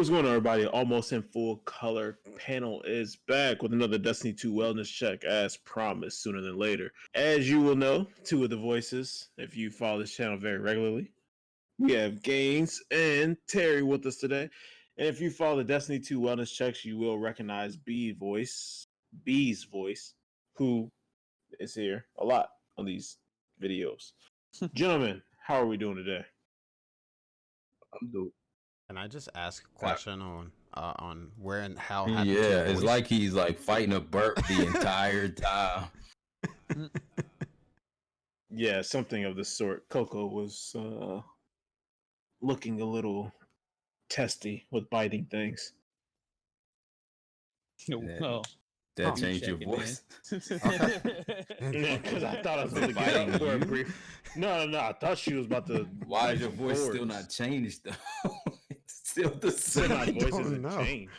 what's going on, everybody? Almost in full color panel is back with another Destiny 2 wellness check, as promised, sooner than later. As you will know, two of the voices, if you follow this channel very regularly, we have Gaines and Terry with us today. And if you follow the Destiny 2 wellness checks, you will recognize B's voice, who is here a lot on these videos. Gentlemen, how are we doing today? I'm dope. Can I just ask a question on where and how? Yeah, it's like he's like fighting a burp the entire time. Yeah, something of the sort. Coco was looking a little testy with biting things. Well, that changed your voice. Yeah, because I thought I was going to get up for a brief. No. I thought she was about to. Why is your voice still not changed though? It's still the same. My voice isn't changed.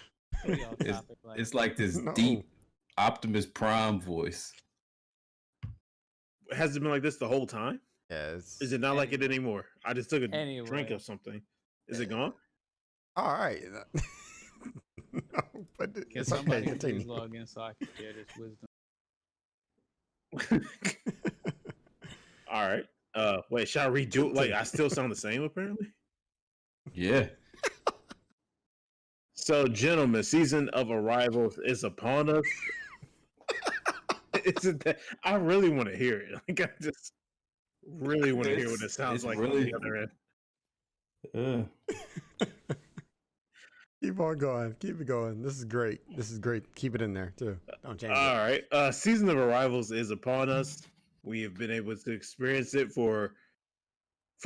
It's like this deep Optimus Prime voice. Has it been like this the whole time? Yes. Is it not like it anymore? I just took a drink of something. Is it gone? All right. No, but it's okay. Continue. Log in so I can share this wisdom. All right. Wait, shall I redo it? Like, I still sound the same, apparently? Yeah. So, gentlemen, season of Arrivals is upon us. Isn't that? I really want to hear it. Like, I just really want to hear what it sounds like really, on the other end. Keep on going. Keep it going. This is great. Keep it in there too. Don't change it. All right. Season of Arrivals is upon us. We have been able to experience it for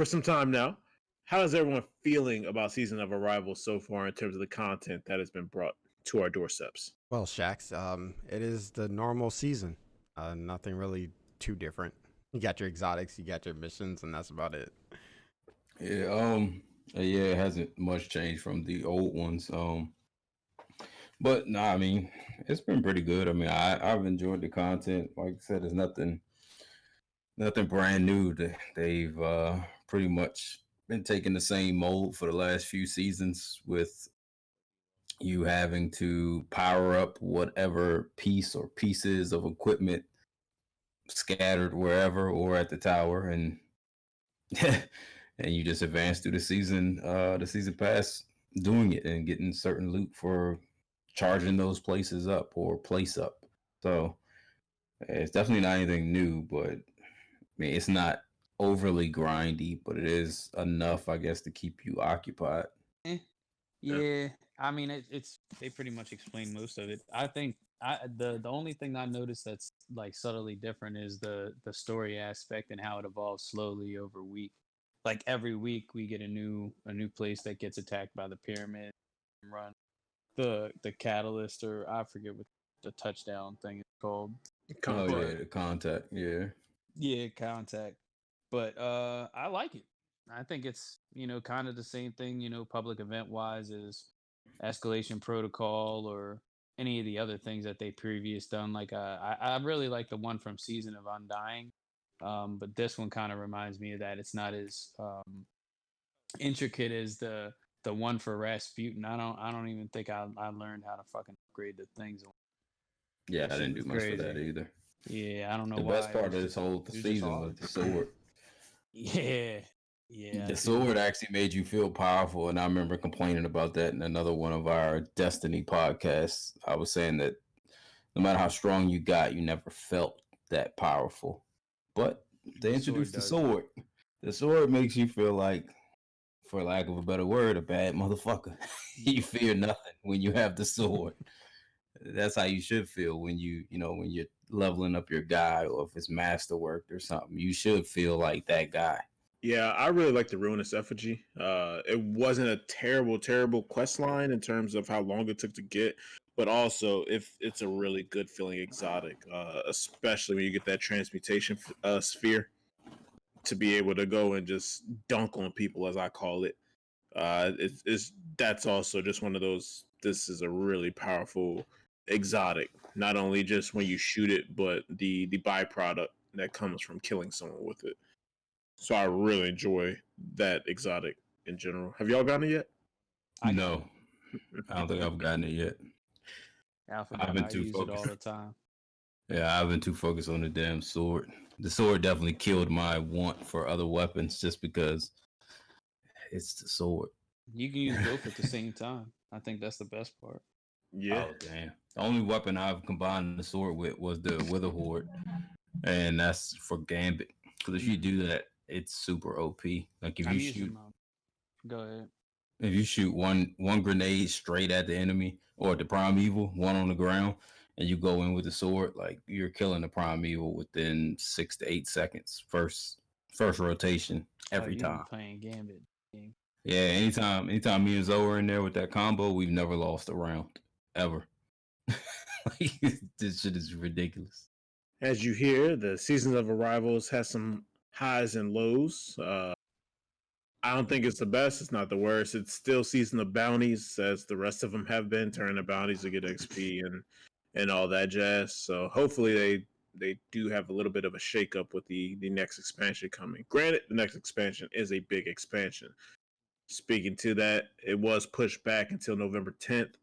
some time now. How is everyone feeling about Season of Arrivals so far in terms of the content that has been brought to our doorsteps? Well, Shax, it is the normal season. Nothing really too different. You got your exotics, you got your missions, and that's about it. Yeah, it hasn't much changed from the old ones. But no, I mean, it's been pretty good. I mean, I've enjoyed the content. Like I said, there's nothing brand new. They've pretty much been taking the same mold for the last few seasons, with you having to power up whatever piece or pieces of equipment scattered wherever or at the tower, and and you just advance through the season pass doing it and getting certain loot for charging those places up or place up. So it's definitely not anything new, but I mean, it's not overly grindy, but it is enough, I guess, to keep you occupied. Yeah, I mean, it's they pretty much explain most of it. I think the only thing I noticed that's like subtly different is the story aspect and how it evolves slowly over week. Like every week we get a new place that gets attacked by the pyramid, run the catalyst, or I forget what the touchdown thing is called. The contact, yeah, contact. But I like it. I think it's kind of the same thing, public event wise as Escalation Protocol or any of the other things that they previous done. Like I really like the one from Season of Undying. But this one kind of reminds me of that. It's not as intricate as the one for Rasputin. I don't even think I learned how to fucking upgrade the things. Yeah, I didn't do much for that either. Yeah, I don't know why. The best part of this whole season was the sword. Yeah. The sword actually made you feel powerful, and I remember complaining about that in another one of our Destiny podcasts. I was saying that no matter how strong you got, you never felt that powerful. But they introduced the sword. The sword makes you feel like, for lack of a better word, a bad motherfucker. You fear nothing when you have the sword. That's how you should feel when when you're leveling up your guy, or if it's masterwork or something. You should feel like that guy. Yeah, I really like the Ruinous Effigy. It wasn't a terrible quest line in terms of how long it took to get, but also if it's a really good feeling exotic, especially when you get that transmutation sphere to be able to go and just dunk on people, as I call it. That's also just one of those. This is a really powerful exotic, not only just when you shoot it, but the byproduct that comes from killing someone with it. So I really enjoy that exotic in general. Have y'all gotten it yet? No. I don't think I've gotten it yet. I've Alphabet, been I too use it all focused. the time. Yeah, I've been too focused on the damn sword. The sword definitely killed my want for other weapons just because it's the sword. You can use both at the same time. I think that's the best part. Yeah. Oh damn! The only weapon I've combined the sword with was the Wither Horde, and that's for Gambit. Because if you do that, it's super OP. Like I'm using my. Go ahead. if you shoot one grenade straight at the enemy or the primeval, one on the ground, and you go in with the sword, like you're killing the primeval within 6 to 8 seconds. First rotation Oh, every you be time. playing Gambit. Game. Yeah, anytime me and Zoe are in there with that combo, we've never lost a round ever. Like, this shit is ridiculous. As you hear, the Seasons of Arrivals has some highs and lows. I don't think it's the best. It's not the worst. It's still Season of Bounties, as the rest of them have been. Turn the bounties to get XP and all that jazz. So hopefully they do have a little bit of a shakeup with the next expansion coming. Granted, the next expansion is a big expansion. Speaking to that, it was pushed back until November 10th.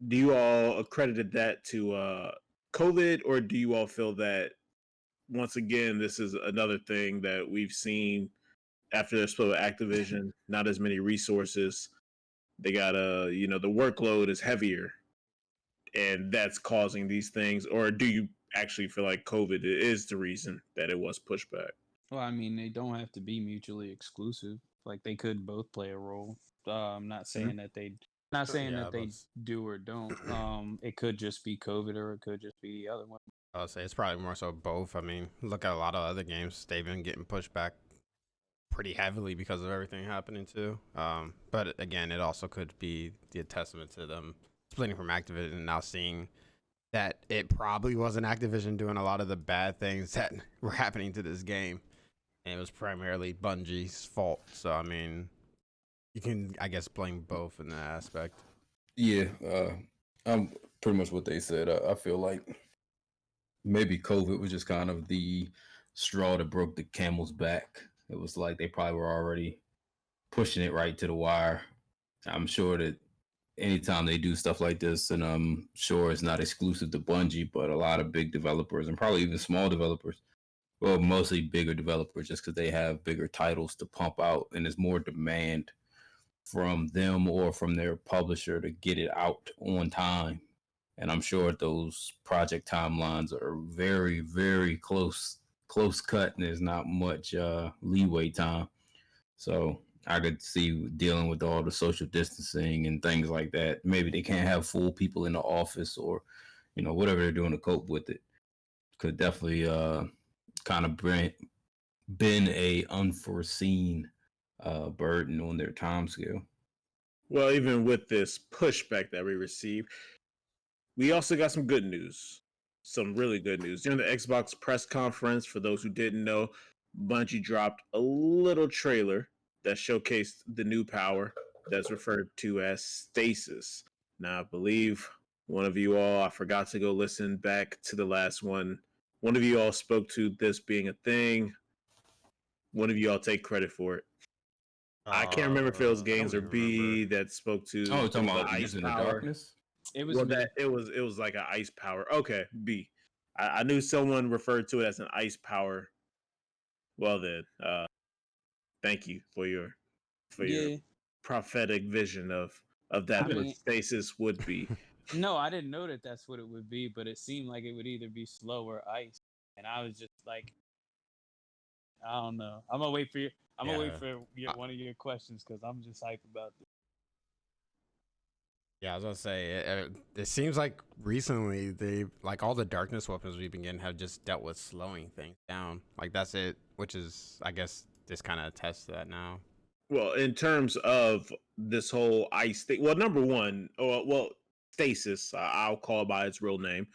Do you all accredited that to COVID, or do you all feel that once again this is another thing that we've seen after they're split with Activision? Not as many resources. They got the workload is heavier, and that's causing these things. Or do you actually feel like COVID is the reason that it was pushed back? Well, I mean, they don't have to be mutually exclusive. Like they could both play a role. I'm not saying that they, not saying Yeah, that they do or don't. It could just be COVID, or it could just be the other one. I'll say it's probably more so both. I mean, look at a lot of other games; they've been getting pushed back pretty heavily because of everything happening too. But again, it also could be the testament to them splitting from Activision and now seeing that it probably wasn't Activision doing a lot of the bad things that were happening to this game, and it was primarily Bungie's fault. So I mean, you can, I guess, blame both in that aspect. Yeah, I'm pretty much what they said. I feel like maybe COVID was just kind of the straw that broke the camel's back. It was like they probably were already pushing it right to the wire. I'm sure that anytime they do stuff like this, and I'm sure it's not exclusive to Bungie, but a lot of big developers and probably even small developers, well, mostly bigger developers, just because they have bigger titles to pump out and there's more demand from them or from their publisher to get it out on time. And I'm sure those project timelines are very, very close cut, and there's not much leeway time. So I could see dealing with all the social distancing and things like that. Maybe they can't have full people in the office, or whatever they're doing to cope with it. Could definitely kind of been a unforeseen burden on their time scale. Well, even with this pushback that we received, we also got some good news. Some really good news. During the Xbox press conference, for those who didn't know, Bungie dropped a little trailer that showcased the new power that's referred to as Stasis. Now, I believe one of you all, I forgot to go listen back to the last one. One of you all spoke to this being a thing. One of you all take credit for it. I can't remember if it was I don't Games or even remember. B that spoke to Oh, talking the about ice using the power. darkness. It was Well, me. that it was like an ice power. Okay, B. I knew someone referred to it as an ice power. Well then, thank you for your Yeah. prophetic vision of that I what mean, stasis would be. no, I didn't know that that's what it would be, but it seemed like it would either be slow or ice, and I was just like, I don't know. I'm gonna wait for you. I'm gonna wait Yeah. for one of your questions because I'm just hyped about this. Yeah, I was gonna say it seems like recently they like all the darkness weapons we've been getting have just dealt with slowing things down. Like that's it, which is I guess this kind of attests to that now. Well, in terms of this whole ice thing, well, number one, well, stasis, I'll call it by its real name.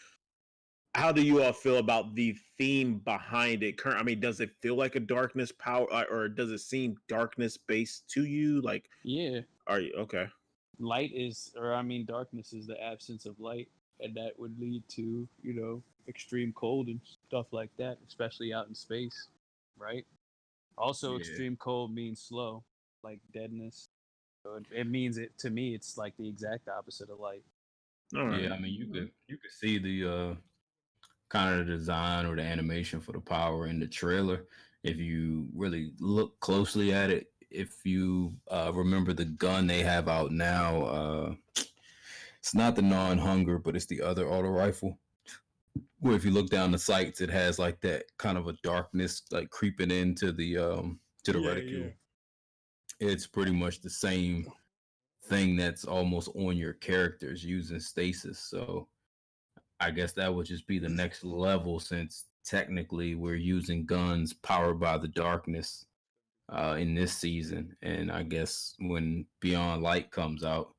How do you all feel about the theme behind it? I mean, does it feel like a darkness power, or does it seem darkness based to you? Like, Yeah, are you okay? light is, or I mean, darkness is the absence of light, and that would lead to extreme cold and stuff like that, especially out in space, right? Also, Yeah. extreme cold means slow, like deadness. So it means it to me. It's like the exact opposite of light. All right. Yeah, I mean, you could see the kind of the design or the animation for the power in the trailer if you really look closely at it. If you remember the gun they have out now, it's not the non-hunger, but it's the other auto rifle. Where if you look down the sights, it has like that kind of a darkness like creeping into the to the reticule. It's pretty much the same thing that's almost on your characters using stasis. So I guess that would just be the next level since technically we're using guns powered by the darkness in this season. And I guess when Beyond Light comes out,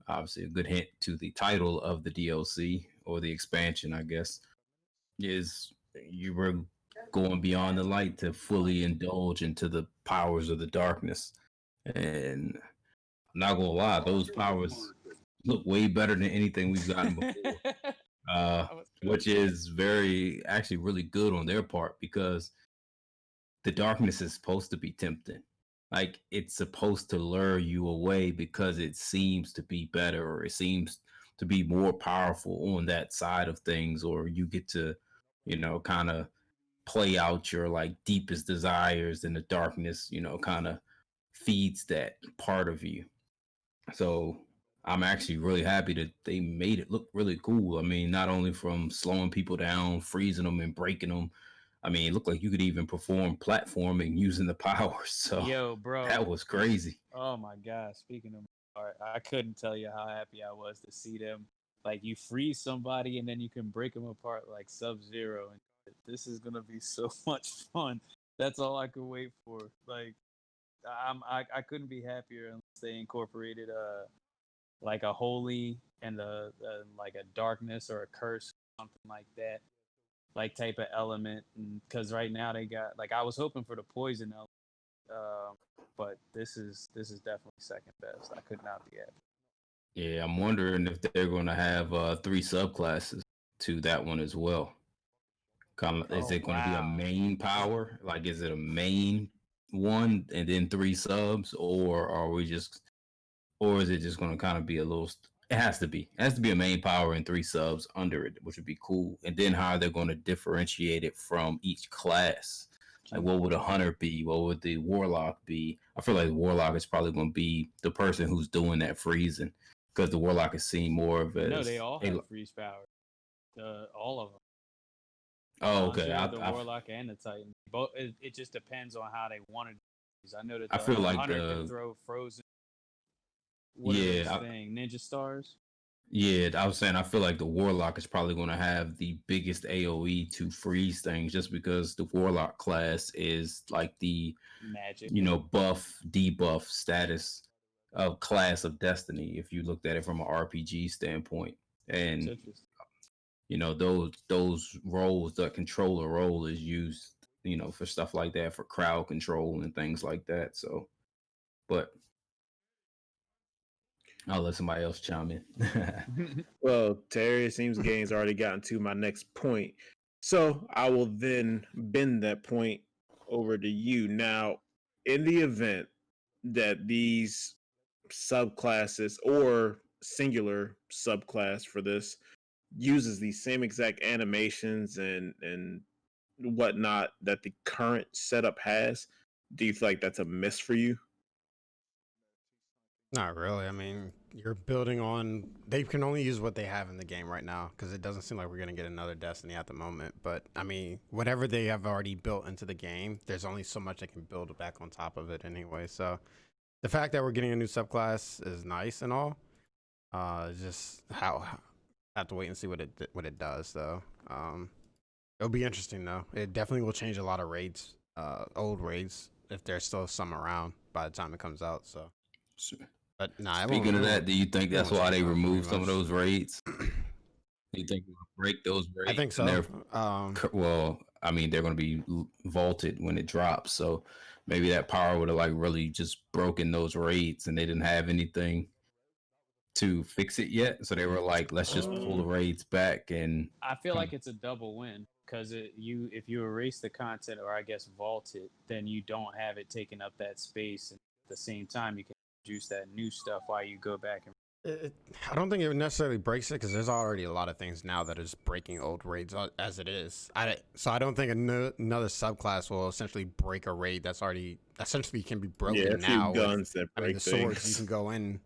obviously a good hint to the title of the DLC or the expansion, I guess, is you were going beyond the light to fully indulge into the powers of the darkness. And I'm not gonna lie, those powers look way better than anything we've gotten before. Which is actually really good on their part because the darkness is supposed to be tempting. Like it's supposed to lure you away because it seems to be better or it seems to be more powerful on that side of things, or you get to, kind of play out your like deepest desires in the darkness, kind of feeds that part of you. So I'm actually really happy that they made it look really cool. I mean, not only from slowing people down, freezing them, and breaking them. I mean, it looked like you could even perform platforming using the powers. So Yo, bro, that was crazy. Oh my god! Speaking of art, I couldn't tell you how happy I was to see them. Like you freeze somebody and then you can break them apart like Sub-Zero, and this is gonna be so much fun. That's all I could wait for. Like I couldn't be happier unless they incorporated like a holy and like a darkness or a curse, something like that, like type of element. Because right now they got like I was hoping for the poison element, but this is definitely second best. I could not be happy. Yeah, I'm wondering if they're going to have 3 subclasses to that one as well. Is it going to be a main power? Like, is it a main one and then 3 subs, or or is it just going to kind of be a little? It has to be. It has to be a main power and 3 subs under it, which would be cool. And then how they're going to differentiate it from each class. Like, what would a hunter be? What would the warlock be? I feel like the warlock is probably going to be the person who's doing that freezing, because the warlock is seen more of as. No, they all have freeze power. All of them. Oh, okay. The warlock and the titan. Both. It just depends on how they wanted. I know that I feel like hunter can throw frozen. Ninja stars. Yeah, I was saying I feel like the warlock is probably going to have the biggest AOE to freeze things, just because the warlock class is like the magic, buff debuff status of class of Destiny. If you looked at it from an RPG standpoint, and those roles, the controller role is used, for stuff like that, for crowd control and things like that. So, but I'll let somebody else chime in. Well, Terry, it seems the game's already gotten to my next point. So I will then bend that point over to you. Now, in the event that these subclasses or singular subclass for this uses the same exact animations and whatnot that the current setup has, do you feel like that's a miss for you? Not really. I mean, you're building on. They can only use what they have in the game right now because it doesn't seem like we're going to get another Destiny at the moment. But, I mean, whatever they have already built into the game, there's only so much they can build back on top of it anyway. So the fact that we're getting a new subclass is nice and all. Just how I have to wait and see what it does, though. It'll be interesting, though. It definitely will change a lot of raids, old raids, if there's still some around by the time it comes out. So. Sure. But nah, Speaking of that, do you think that's why they removed some of those raids? Do you think they'll break those raids? I think so. Well, I mean, they're going to be vaulted when it drops, so maybe that power would have like really just broken those raids, and they didn't have anything to fix it yet. So they were like, let's just pull the raids back. And I feel like it's a double win because if you erase the content or I guess vault it, then you don't have it taking up that space. And at the same time, you can introduce that new stuff while you go back and. I don't think it necessarily breaks it because there's already a lot of things now that is breaking old raids as it is. So I don't think another subclass will essentially break a raid that's already essentially can be broken Yeah, a few now. guns that break the swords you things. can go in.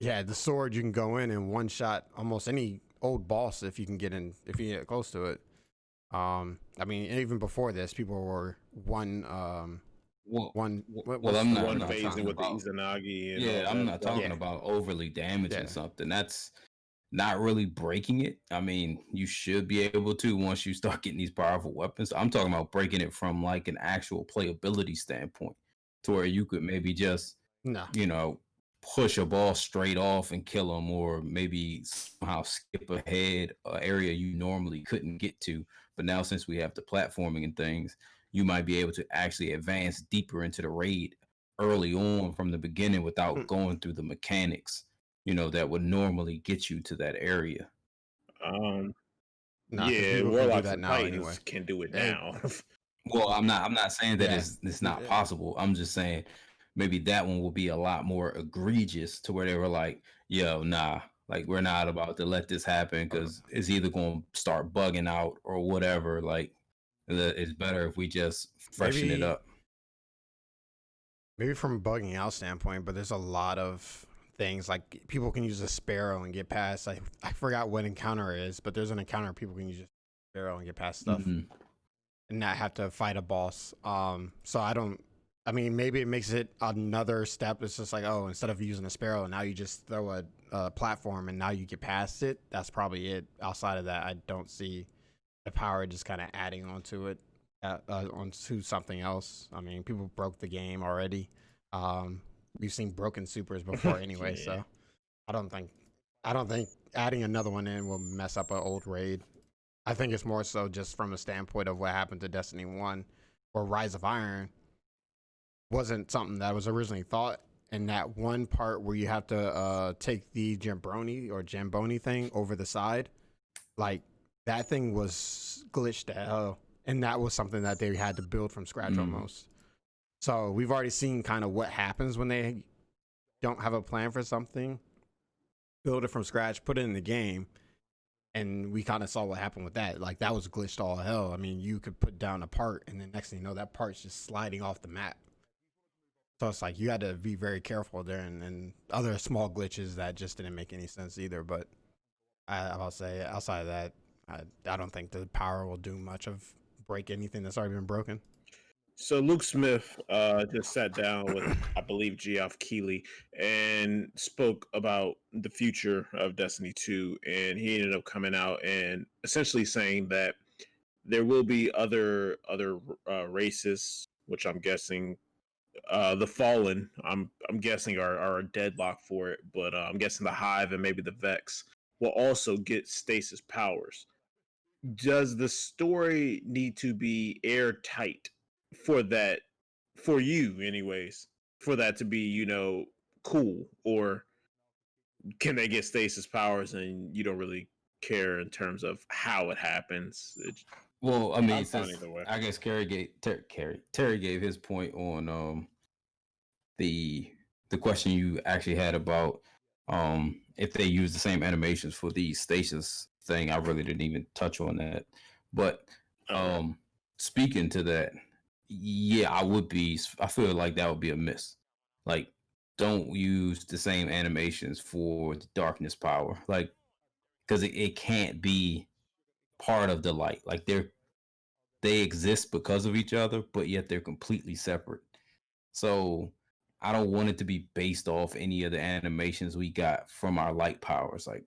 Yeah, the sword you can go in and one shot almost any old boss if you can get in if you get close to it. I mean, even before this, people were one. I'm One not phasing talking with about. the Izanagi and Yeah, all I'm that not stuff. talking about overly damaging Yeah. something. That's not really breaking it. I mean, you should be able to once you start getting these powerful weapons. I'm talking about breaking it from like an actual playability standpoint to where you could maybe just, No. push a ball straight off and kill them, or maybe somehow skip ahead an area you normally couldn't get to. But now, since we have the platforming and things, you might be able to actually advance deeper into the raid early on from the beginning without going through the mechanics, that would normally get you to that area. Nah, 'cause Yeah, people can do Warlocks that and now Titans anyway. can do it Hey. now. Well, I'm not saying that Yeah. it's not possible. I'm just saying maybe that one will be a lot more egregious to where they were like, yo, nah, like we're not about to let this happen because it's either going to start bugging out or whatever. Like, it's better if we just freshen it up. Maybe from a bugging out standpoint, but there's a lot of things like people can use a sparrow and get past. I forgot what encounter it is, but there's an encounter people can use a sparrow and get past stuff and not have to fight a boss. So I mean, maybe it makes it another step. It's just like, oh, instead of using a sparrow, now you just throw a platform and now you get past it. That's probably it. Outside of that, I don't see the power just kind of adding onto it, onto something else. I mean, people broke the game already. We've seen broken supers before anyway, Yeah. so I don't think adding another one in will mess up an old raid. I think it's more so just from a standpoint of what happened to Destiny 1 or Rise of Iron wasn't something that was originally thought. And that one part where you have to take the Jamboni thing over the side, like that thing was glitched to hell. And that was something that they had to build from scratch almost. So we've already seen kind of what happens when they don't have a plan for something, build it from scratch, put it in the game. And we kind of saw what happened with that. Like that was glitched all hell. I mean, you could put down a part and then next thing you know, that part's just sliding off the map. So it's like you had to be very careful there and other small glitches that just didn't make any sense either. But I'll say outside of that, I don't think the power will do much of break anything that's already been broken. So Luke Smith just sat down with, I believe, Geoff Keighley and spoke about the future of Destiny 2. And he ended up coming out and essentially saying that there will be other races, which I'm guessing the Fallen, I'm guessing are a deadlock for it, but I'm guessing the Hive and maybe the Vex will also get stasis powers. Does the story need to be airtight for that, for you anyways, for that to be, cool? Or can they get stasis powers and you don't really care in terms of how it happens? Well, I mean, I'm fine either way. I guess Terry gave his point on the question you actually had about if they use the same animations for the stasis thing. I really didn't even touch on that, but speaking to that, yeah, I feel like that would be a miss. Like, don't use the same animations for the darkness power, like, because it can't be part of the light. Like they exist because of each other, but yet they're completely separate. So I don't want it to be based off any of the animations we got from our light powers. Like,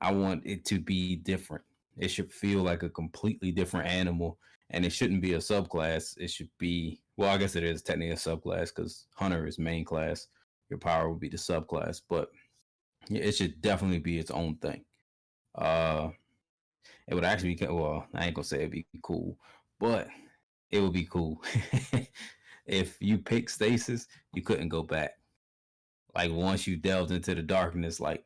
I want it to be different. It should feel like a completely different animal, and it shouldn't be a subclass. It should be, well, I guess it is technically a subclass because Hunter is main class. Your power would be the subclass, but it should definitely be its own thing. It would actually be, well, I ain't gonna say it'd be cool, but it would be cool. If you pick stasis, you couldn't go back. Like, once you delved into the darkness, like,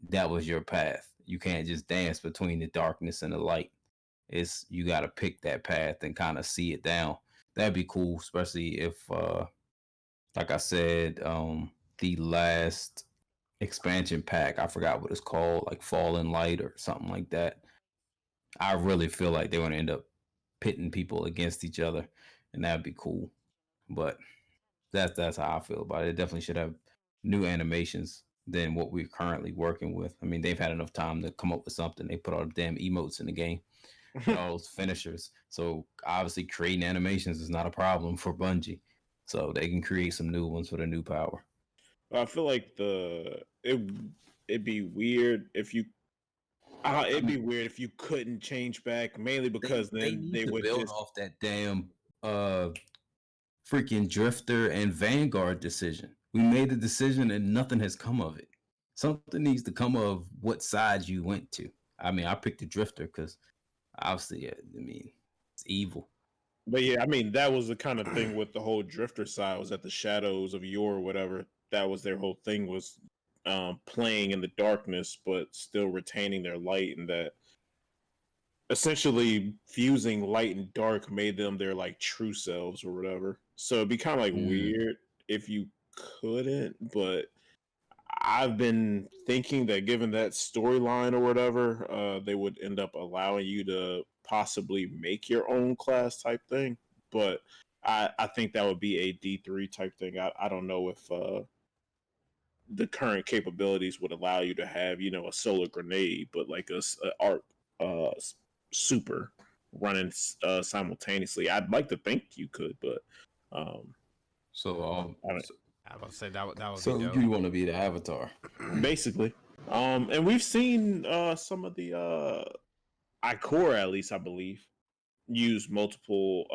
that was your path. You can't just dance between the darkness and the light. You got to pick that path and kind of see it down. That'd be cool, especially if like I said, the last expansion pack. I forgot what it's called, like Fallen Light or something like that. I really feel like they're going to end up pitting people against each other, and that'd be cool. But that's how I feel about it. It definitely should have new animations than what we're currently working with. I mean, they've had enough time to come up with something. They put all the damn emotes in the game and all those finishers. So obviously, creating animations is not a problem for Bungie. So they can create some new ones for the new power. I feel like it'd be weird if you it'd be weird if you couldn't change back, mainly because they then need they to would build just off that damn freaking Drifter and Vanguard decision. We made the decision and nothing has come of it. Something needs to come of what side you went to. I mean, I picked the Drifter because obviously, I mean, it's evil. But yeah, I mean that was the kind of thing with the whole Drifter side was that the shadows of Yor or whatever, that was their whole thing was playing in the darkness but still retaining their light, and that essentially fusing light and dark made them their like true selves or whatever. So it'd be kind of like weird if you couldn't, but I've been thinking that given that storyline or whatever, they would end up allowing you to possibly make your own class type thing. But I think that would be a D3 type thing. I don't know if the current capabilities would allow you to have, you know, a solar grenade, but like a arc super running simultaneously. I'd like to think you could, but So, I don't, I was about to say that would be so dope. you want to be the Avatar? basically. And we've seen some of the Ikora, at least I believe, use multiple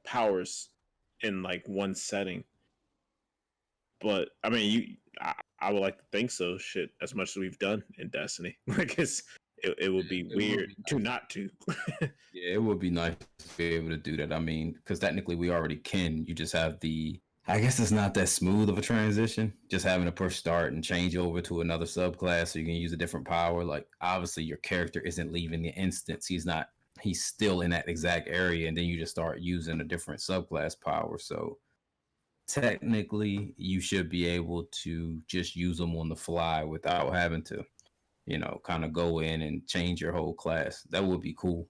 powers in like one setting. But I mean, I would like to think so. Shit, as much as we've done in Destiny, like it would be weird to not to. Yeah, it would be nice to be able to do that. I mean, because technically we already can. You just have the. I guess it's not that smooth of a transition. Just having to push start and change over to another subclass so you can use a different power. Like obviously your character isn't leaving the instance. He's not. He's still in that exact area, and then you just start using a different subclass power. So technically, you should be able to just use them on the fly without having to, kind of go in and change your whole class. That would be cool.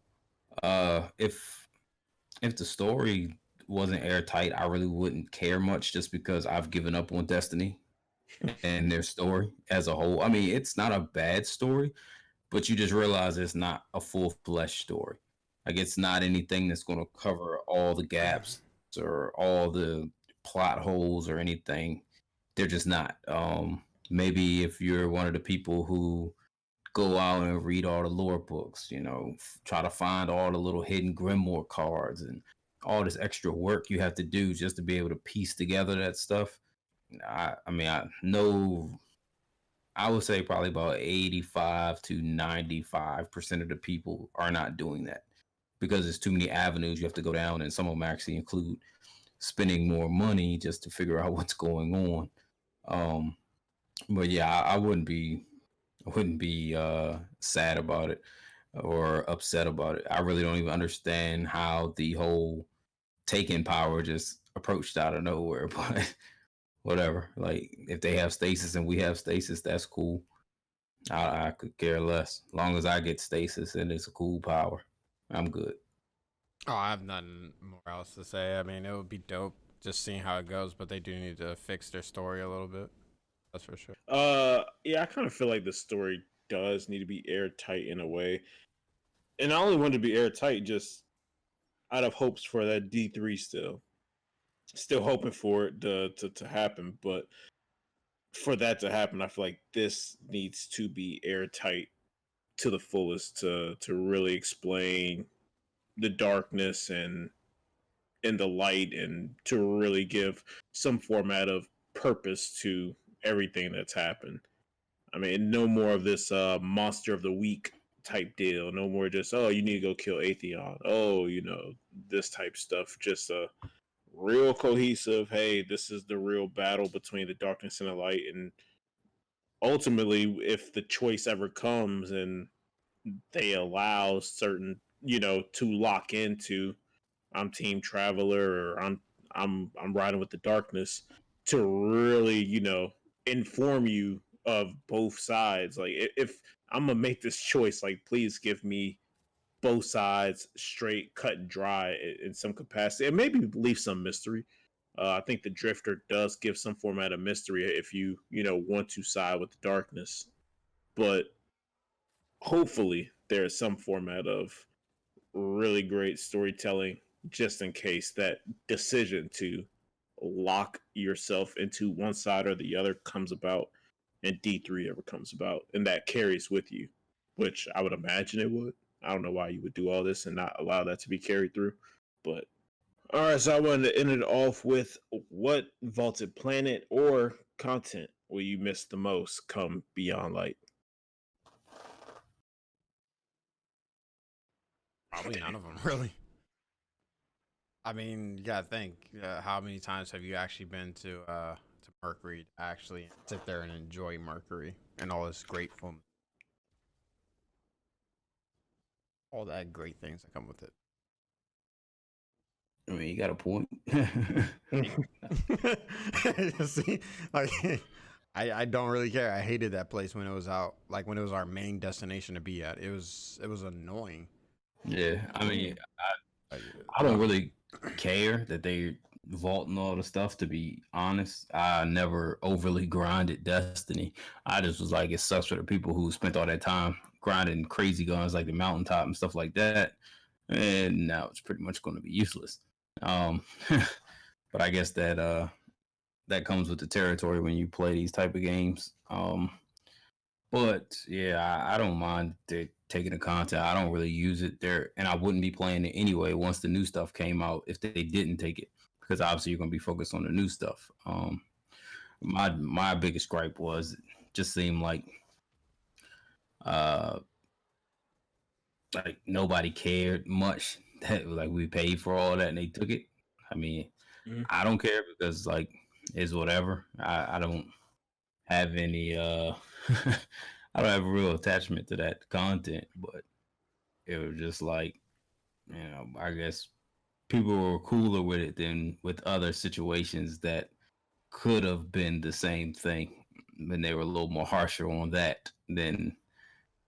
If the story wasn't airtight, I really wouldn't care much just because I've given up on Destiny and their story as a whole. I mean, it's not a bad story, but you just realize it's not a full fledged story. Like it's not anything that's going to cover all the gaps or all the plot holes or anything. They're just not. Maybe if you're one of the people who go out and read all the lore books, try to find all the little hidden grimoire cards and all this extra work you have to do just to be able to piece together that stuff. I mean, I know I would say probably about 85 to 95% of the people are not doing that because there's too many avenues you have to go down, and some of them actually include spending more money just to figure out what's going on. But yeah, I wouldn't be sad about it or upset about it. I really don't even understand how the whole taking power just approached out of nowhere. But whatever. Like if they have stasis and we have stasis, that's cool. I could care less. As long as I get stasis and it's a cool power, I'm good. Oh, I have nothing more else to say. I mean, it would be dope just seeing how it goes, but they do need to fix their story a little bit. That's for sure. Yeah, I kind of feel like the story does need to be airtight in a way, and I only want to be airtight just out of hopes for that D3 still hoping for it to happen, but for that to happen, I feel like this needs to be airtight to the fullest to really explain the darkness and the light, and to really give some format of purpose to everything that's happened. I mean, no more of this monster of the week type deal. No more just, oh, you need to go kill Atheon. Oh, this type stuff. Just a real cohesive, hey, this is the real battle between the darkness and the light. And ultimately, if the choice ever comes and they allow certain, to lock into, I'm Team Traveler or I'm riding with the darkness. to really, inform you of both sides. Like if I'm gonna make this choice, like please give me both sides straight, cut and dry in some capacity, and maybe leave some mystery. I think the Drifter does give some format of mystery if you want to side with the darkness, but hopefully there is some format of really great storytelling just in case that decision to lock yourself into one side or the other comes about and D3 ever comes about and that carries with you, which I would imagine it would. I don't know why you would do all this and not allow that to be carried through. But all right, so I wanted to end it off with what vaulted planet or content will you miss the most come Beyond Light? Probably none of them, really. I mean, you gotta think. How many times have you actually been to Mercury to actually sit there and enjoy Mercury and all this grateful, all that great things that come with it? I mean, you got a point. See, like, I don't really care. I hated that place when it was out, like when it was our main destination to be at. It was annoying. Yeah, I mean, I don't really care that they vaulting all the stuff. To be honest, I never overly grinded Destiny. I just was like, it sucks for the people who spent all that time grinding crazy guns like the mountaintop and stuff like that, and now it's pretty much going to be useless. But I guess that that comes with the territory when you play these type of games. But yeah, I don't mind taking the content. I don't really use it there, and I wouldn't be playing it anyway once the new stuff came out if they didn't take it, because obviously you're gonna be focused on the new stuff. My biggest gripe was it just seemed like nobody cared much that like we paid for all that and they took it. I mean, I don't care because like it's whatever. I don't have any I don't have a real attachment to that content, but it was just like, I guess people were cooler with it than with other situations that could have been the same thing, and they were a little more harsher on that than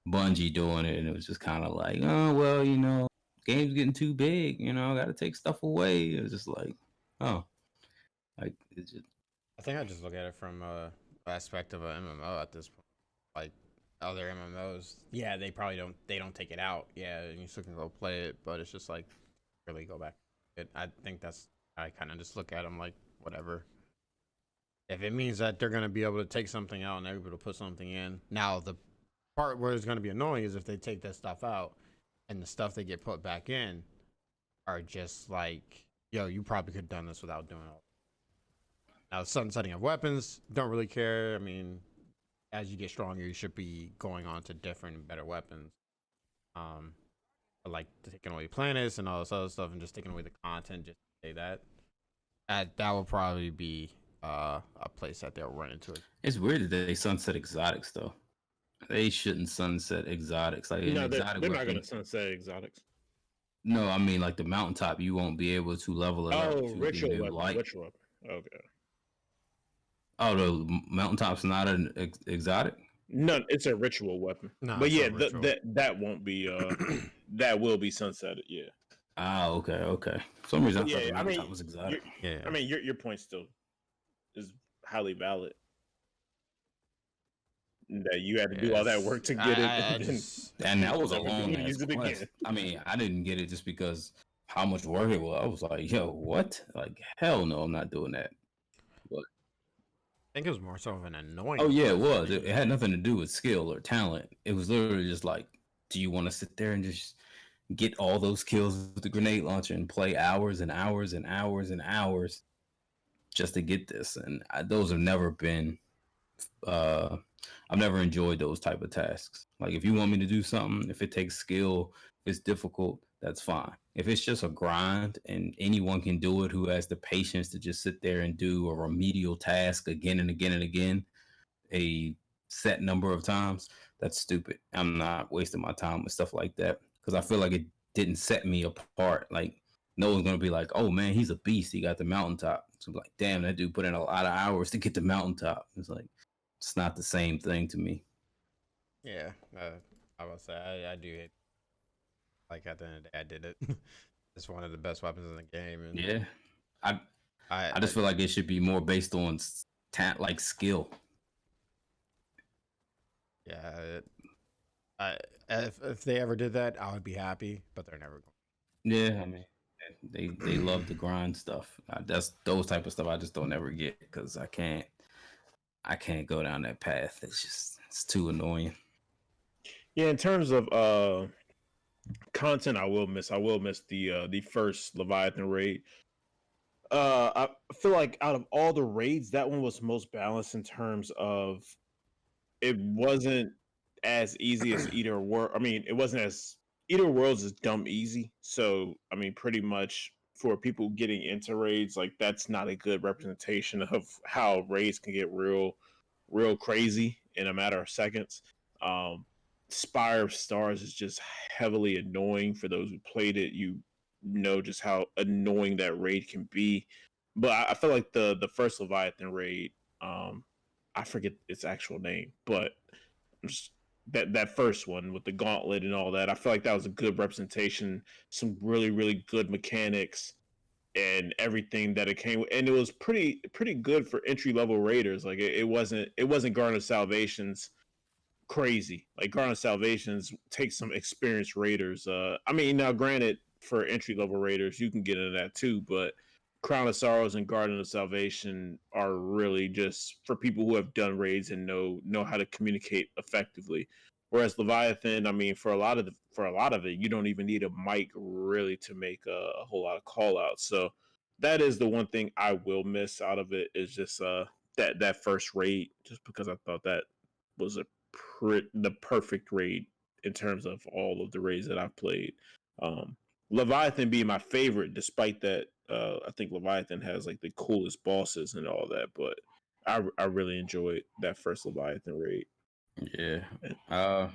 Bungie doing it, and it was just kind of like, oh well, game's getting too big, got to take stuff away. It was just like, oh, like it's just. I think I just look at it from aspect of an MMO at this point. Like other MMOs, yeah, they don't take it out. Yeah, and you still can go play it, but it's just like really go back. I think I kind of just look at them like whatever. If it means that they're gonna be able to take something out and they're able to put something in, now the part where it's gonna be annoying is if they take that stuff out and the stuff they get put back in are just like, yo, you probably could have done this without doing all. Now, sunsetting of weapons, don't really care. I mean, as you get stronger, you should be going on to different and better weapons. But like taking away planets and all this other stuff and just taking away the content, just to say that will probably be a place that they'll run into it. It's weird that they sunset exotics, though. They shouldn't sunset exotics. Like no, they're not going to sunset exotics. No, I mean, like the mountaintop, you won't be able to level it up. Oh, ritual weapon. Ritual weapon. Okay. Oh, the mountaintop's not an exotic? No, it's a ritual weapon. No, but yeah, that won't be. That will be sunsetted. Yeah. Ah, okay. For some reason, I thought the mountaintop was exotic. Yeah. I mean, your point still is highly valid. That you had to do all that work to get it, and that was a long ass quest. I mean, I didn't get it just because how much work it was. I was like, yo, what? Like, hell no, I'm not doing that. But I think it was more so of an annoying. Oh yeah, it was. It had nothing to do with skill or talent. It was literally just like, do you want to sit there and just get all those kills with the grenade launcher and play hours and hours and hours and hours just to get this? And those have never been. I've never enjoyed those type of tasks. Like if you want me to do something, if it takes skill, if it's difficult, that's fine. If it's just a grind and anyone can do it who has the patience to just sit there and do a remedial task again and again and again, a set number of times, that's stupid. I'm not wasting my time with stuff like that because I feel like it didn't set me apart. Like no one's going to be like, oh man, he's a beast. He got the mountaintop. So like, damn, that dude put in a lot of hours to get the mountaintop. It's like it's not the same thing to me. Yeah, I will say I do hate. Like at the end of the day, I did it. It's one of the best weapons in the game, and Yeah, I I, I just feel like it should be more based on like skill. yeah, I if they ever did that, I would be happy, but they're never going. Yeah, I mean, they love the grind stuff. That's those type of stuff I just don't ever get because I can't go down that path. It's too annoying. Yeah, in terms of content, I will miss the first Leviathan raid. I feel like out of all the raids, that one was most balanced in terms of it wasn't as easy as Eater World. I mean, it wasn't as Eater Worlds is dumb easy. So I mean, pretty much for people getting into raids, like that's not a good representation of how raids can get real crazy in a matter of seconds. Um, Spire of Stars is just heavily annoying for those who played it. You know just how annoying that raid can be. But I feel like the first Leviathan raid, I forget its actual name, but just that first one with the gauntlet and all that, I feel like that was a good representation. Some really good mechanics and everything that it came with, and it was pretty good for entry level raiders. Like it wasn't Garner Salvation's crazy. Like Garden of Salvations takes some experienced raiders. I mean, now granted, for entry level raiders, you can get into that too, but Crown of Sorrows and Garden of Salvation are really just for people who have done raids and know how to communicate effectively. Whereas Leviathan, I mean, for a lot of it, you don't even need a mic really to make a whole lot of call outs. So that is the one thing I will miss out of it is just that first raid, just because I thought that was the perfect raid in terms of all of the raids that I've played. Um, Leviathan being my favorite, despite that, I think Leviathan has like the coolest bosses and all that. But I really enjoyed that first Leviathan raid. Yeah. I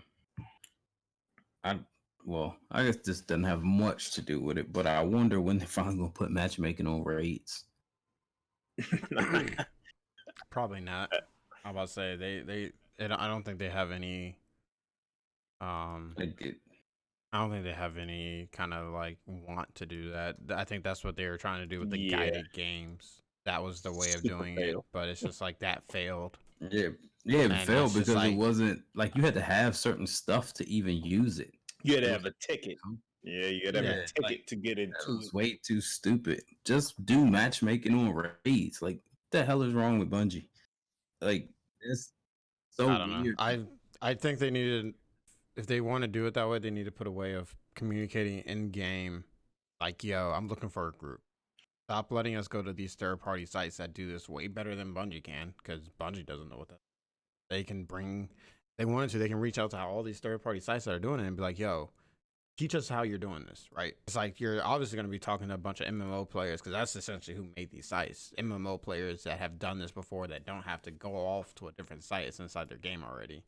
I guess this doesn't have much to do with it, but I wonder when they're finally gonna put matchmaking on raids. Probably not. I'm about to say I don't think they have any. Like it, I don't think they have any kind of like want to do that. I think that's what they were trying to do with the Yeah. guided games. That was the way of Super doing it, fail. but it's just like that failed. yeah, it And failed it's just because it like- wasn't like you had to have certain stuff to even use it. You had to have a ticket. Yeah, you had to have Yeah, a ticket like, to get That into was it. way too stupid. Just do matchmaking on raids. Like, what the hell is wrong with Bungie? Like, it's so I don't know. weird. I think they needed, if they want to do it that way, they need to put a way of communicating in game. Like, yo, I'm looking for a group. Stop letting us go to these third party sites that do this way better than Bungie can, because Bungie doesn't know what that. They can bring. They wanted to. They can reach out to all these third party sites that are doing it and be like, yo, teach us how you're doing this, right? It's like you're obviously going to be talking to a bunch of MMO players because that's essentially who made these sites. MMO players that have done this before that don't have to go off to a different site. It's inside their game already.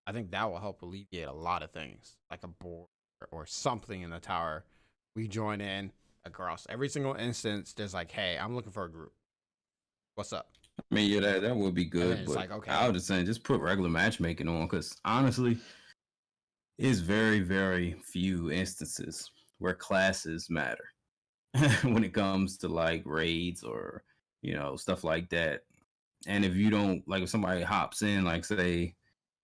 I think that will help alleviate a lot of things, like a board or something in the tower. We join in across every single instance. There's like, hey, I'm looking for a group. What's up? I mean, yeah, that would be then good. it's But like, okay. I was just saying, just put regular matchmaking on because honestly, it's very few instances where classes matter when it comes to like raids or stuff like that. And if you don't like, if somebody hops in, like say,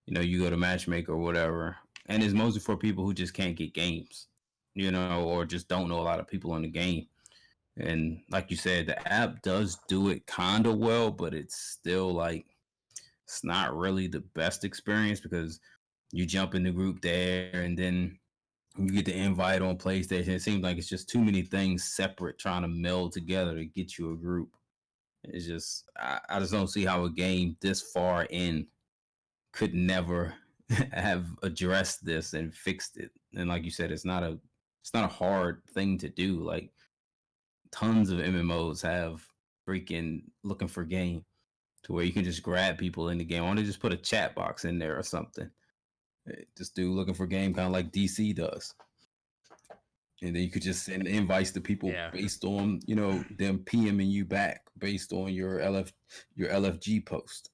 you go to matchmaker or whatever, and it's mostly for people who just can't get games, or just don't know a lot of people in the game. And like you said, the app does do it kind of well, but it's still like it's not really the best experience because you jump in the group there and then you get the invite on PlayStation. It seems like it's just too many things separate trying to meld together to get you a group. It's just I just don't see how a game this far in could never have addressed this and fixed it. And like you said, it's not a hard thing to do. Like tons of MMOs have freaking looking for game to where you can just grab people in the game. I want to just put a chat box in there or something. Just do looking for game kind of like DC does. and then you could just send invites to people Yeah. based on them PMing you back based on your LFG post.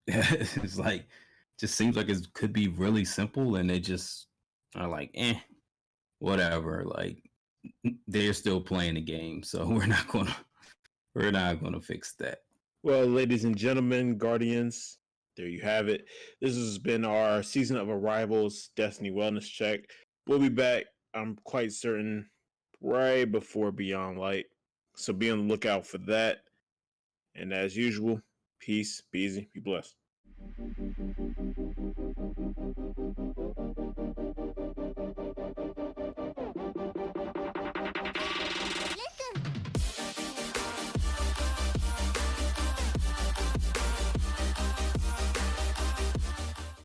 It's like just seems like it could be really simple, and they just are like, whatever. Like they're still playing the game, so we're not gonna fix that. Well, ladies and gentlemen, Guardians, there you have it. This has been our season of Arrivals Destiny Wellness Check. We'll be back, I'm quite certain, right before Beyond Light. So be on the lookout for that. And as usual, peace, be easy, be blessed.